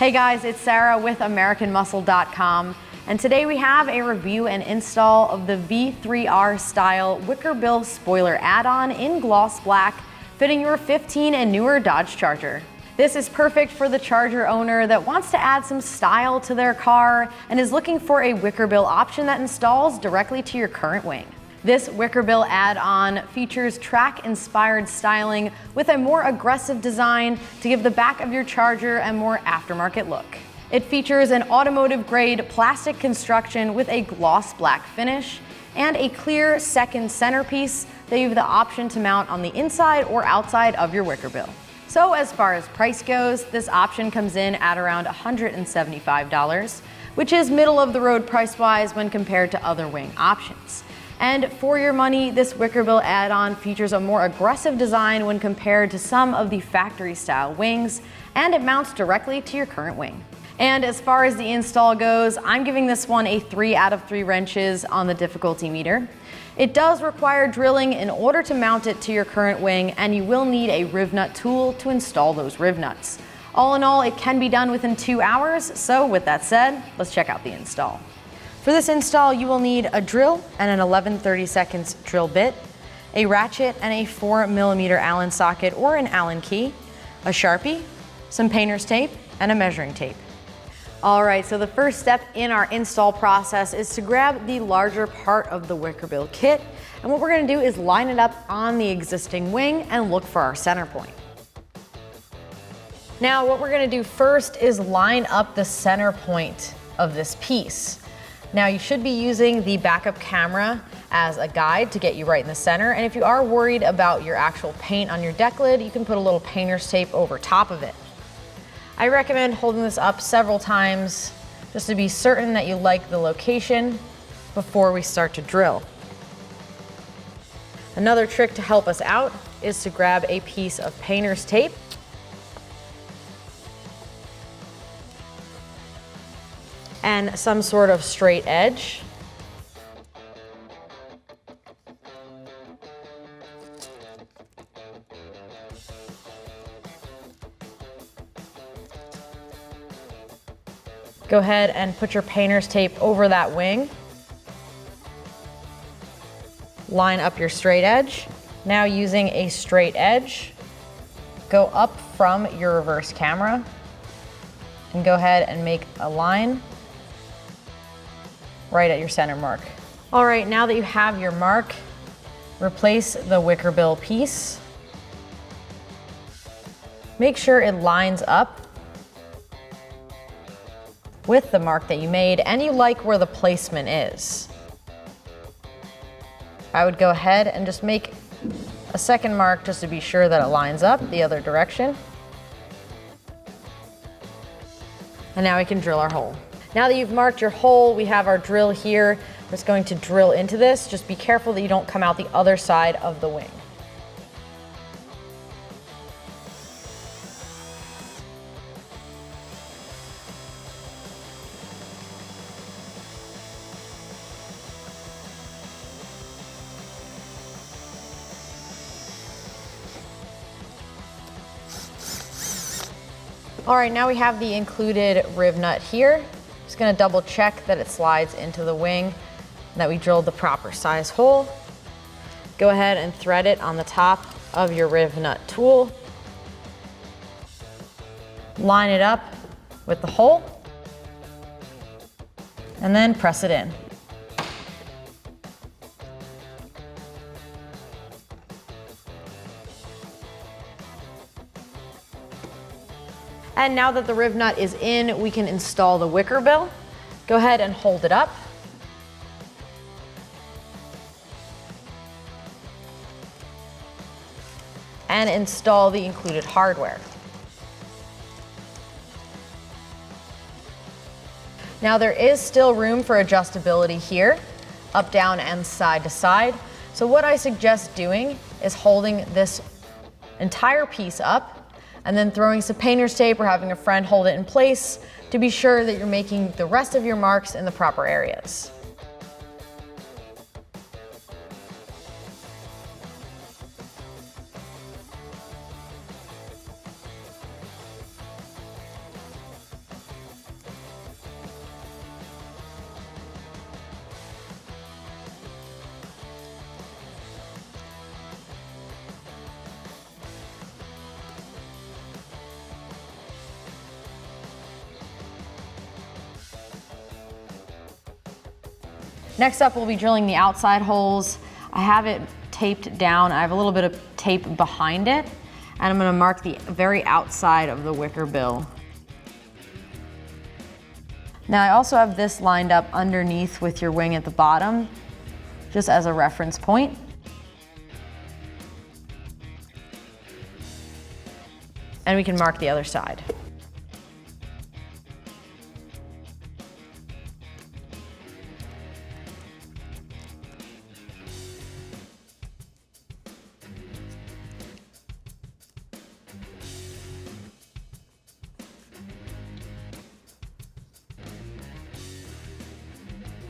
Hey guys, it's Sarah with AmericanMuscle.com, and today we have a review and install of the V3R style wicker bill spoiler add-on in gloss black, fitting your 15 and newer Dodge Charger. This is perfect for the Charger owner that wants to add some style to their car and is looking for a wicker bill option that installs directly to your current wing. This wicker bill add-on features track-inspired styling with a more aggressive design to give the back of your Charger a more aftermarket look. It features an automotive-grade plastic construction with a gloss black finish and a clear second centerpiece that you have the option to mount on the inside or outside of your wicker bill. So as far as price goes, this option comes in at around $175, which is middle of the road price-wise when compared to other wing options. And for your money, this wicker bill add-on features a more aggressive design when compared to some of the factory style wings, and it mounts directly to your current wing. And as far as the install goes, I'm giving this one a 3 out of 3 wrenches on the difficulty meter. It does require drilling in order to mount it to your current wing, and you will need a riv nut tool to install those riv nuts. All in all, it can be done within 2 hours, so with that said, let's check out the install. For this install, you will need a drill and an 11/32 drill bit, a ratchet and a 4mm Allen socket or an Allen key, a Sharpie, some painter's tape, and a measuring tape. All right, so the first step in our install process is to grab the larger part of the wicker bill kit, and what we're gonna do is line it up on the existing wing and look for our center point. Now, what we're gonna do first is line up the center point of this piece. Now, you should be using the backup camera as a guide to get you right in the center, and if you are worried about your actual paint on your deck lid, you can put a little painter's tape over top of it. I recommend holding this up several times just to be certain that you like the location before we start to drill. Another trick to help us out is to grab a piece of painter's tape and some sort of straight edge. Go ahead and put your painter's tape over that wing. Line up your straight edge. Now using a straight edge, go up from your reverse camera and go ahead and make a line right at your center mark. All right, now that you have your mark, replace the wicker bill piece. Make sure it lines up with the mark that you made and you like where the placement is. I would go ahead and just make a second mark just to be sure that it lines up the other direction. And now we can drill our hole. Now that you've marked your hole, we have our drill here. We're just going to drill into this. Just be careful that you don't come out the other side of the wing. All right, now we have the included riv nut here. Just gonna double check that it slides into the wing and that we drilled the proper size hole. Go ahead and thread it on the top of your riv nut tool. Line it up with the hole and then press it in. And now that the riv nut is in, we can install the wicker bill. Go ahead and hold it up. And install the included hardware. Now there is still room for adjustability here, up, down, and side to side. So what I suggest doing is holding this entire piece up and then throwing some painter's tape or having a friend hold it in place to be sure that you're making the rest of your marks in the proper areas. Next up, we'll be drilling the outside holes. I have it taped down. I have a little bit of tape behind it, and I'm gonna mark the very outside of the wicker bill. Now I also have this lined up underneath with your wing at the bottom, just as a reference point. And we can mark the other side.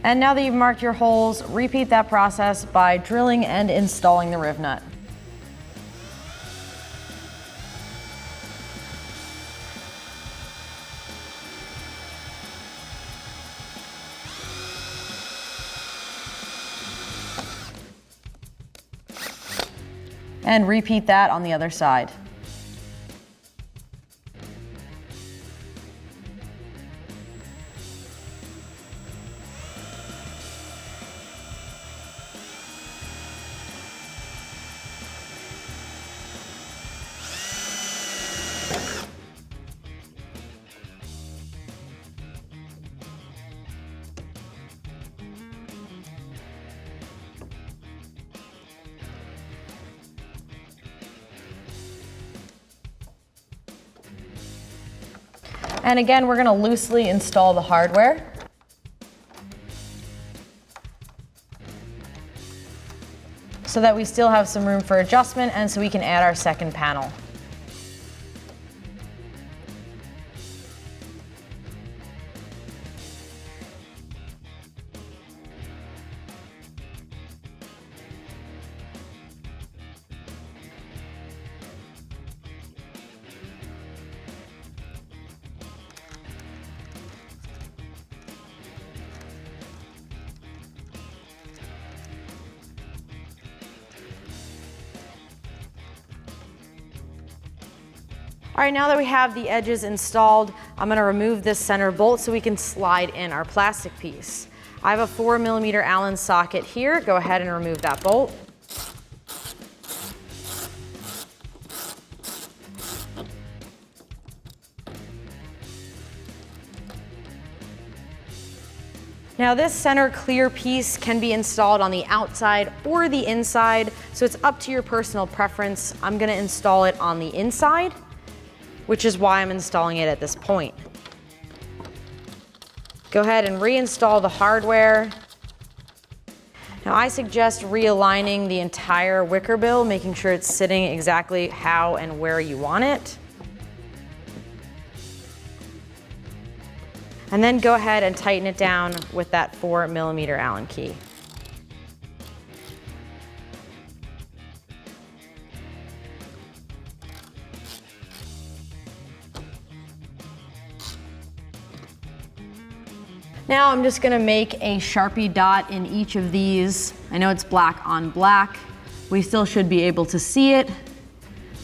And now that you've marked your holes, repeat that process by drilling and installing the riv nut. And repeat that on the other side. And again, we're gonna loosely install the hardware. So that we still have some room for adjustment and so we can add our second panel. All right, now that we have the edges installed, I'm gonna remove this center bolt so we can slide in our plastic piece. I have a 4mm Allen socket here. Go ahead and remove that bolt. Now this center clear piece can be installed on the outside or the inside, so it's up to your personal preference. I'm gonna install it on the inside, which is why I'm installing it at this point. Go ahead and reinstall the hardware. Now I suggest realigning the entire wicker bill, making sure it's sitting exactly how and where you want it. And then go ahead and tighten it down with that 4mm Allen key. Now I'm just gonna make a Sharpie dot in each of these. I know it's black on black. We still should be able to see it.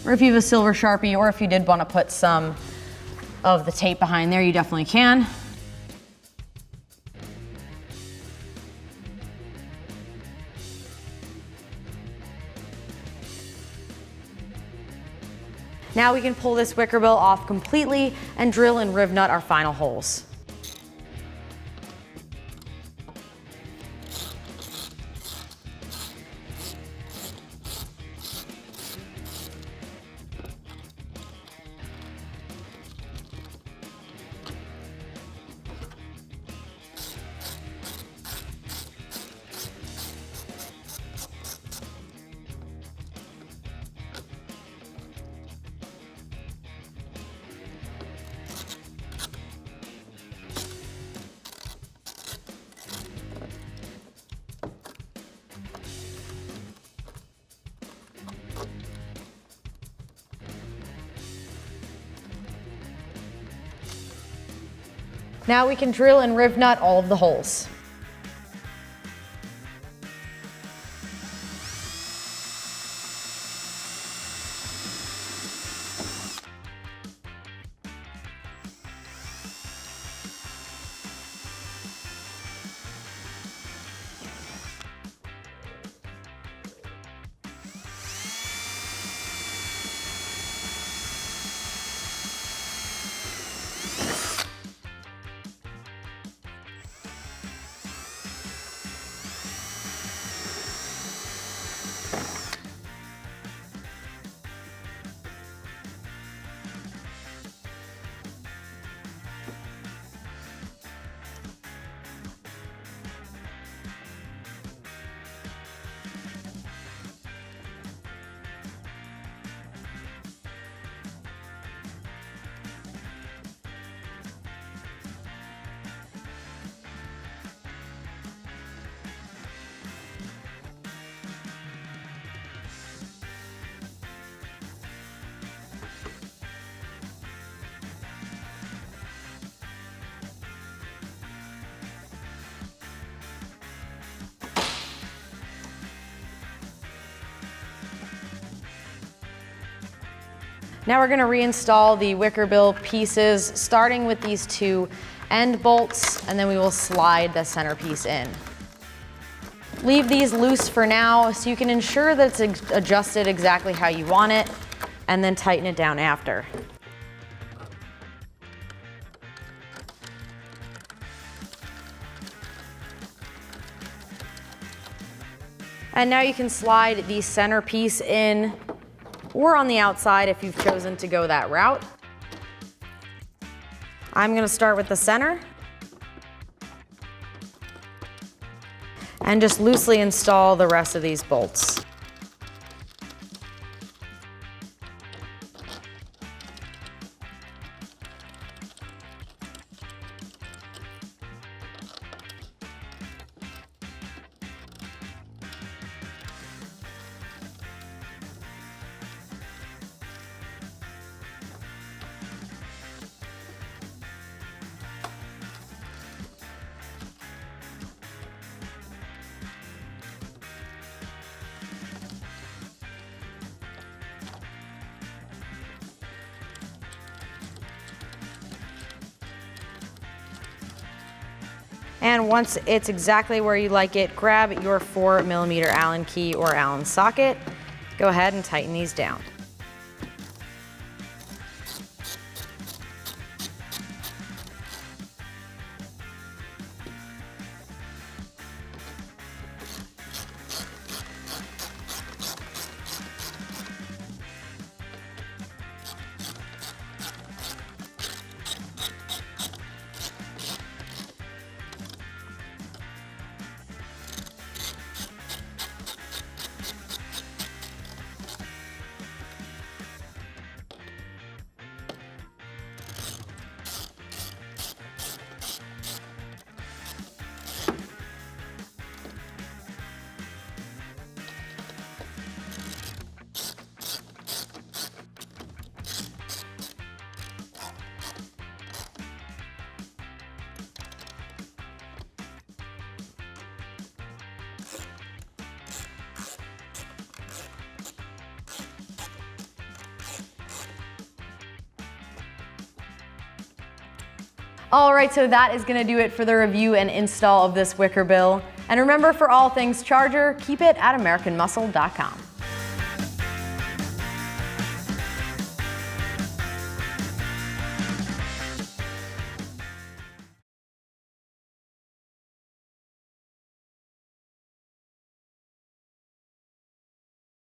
Or if you have a silver Sharpie, or if you did wanna put some of the tape behind there, you definitely can. Now we can pull this wicker bill off completely and drill and riv nut our final holes. Now we can drill and riv nut all of the holes. Now we're gonna reinstall the wicker bill pieces, starting with these two end bolts, and then we will slide the centerpiece in. Leave these loose for now so you can ensure that it's adjusted exactly how you want it, and then tighten it down after. And now you can slide the centerpiece in, or on the outside if you've chosen to go that route. I'm gonna start with the center and just loosely install the rest of these bolts. And once it's exactly where you like it, grab your 4mm Allen key or Allen socket. Go ahead and tighten these down. All right, so that is gonna do it for the review and install of this wicker bill. And remember, for all things Charger, keep it at AmericanMuscle.com.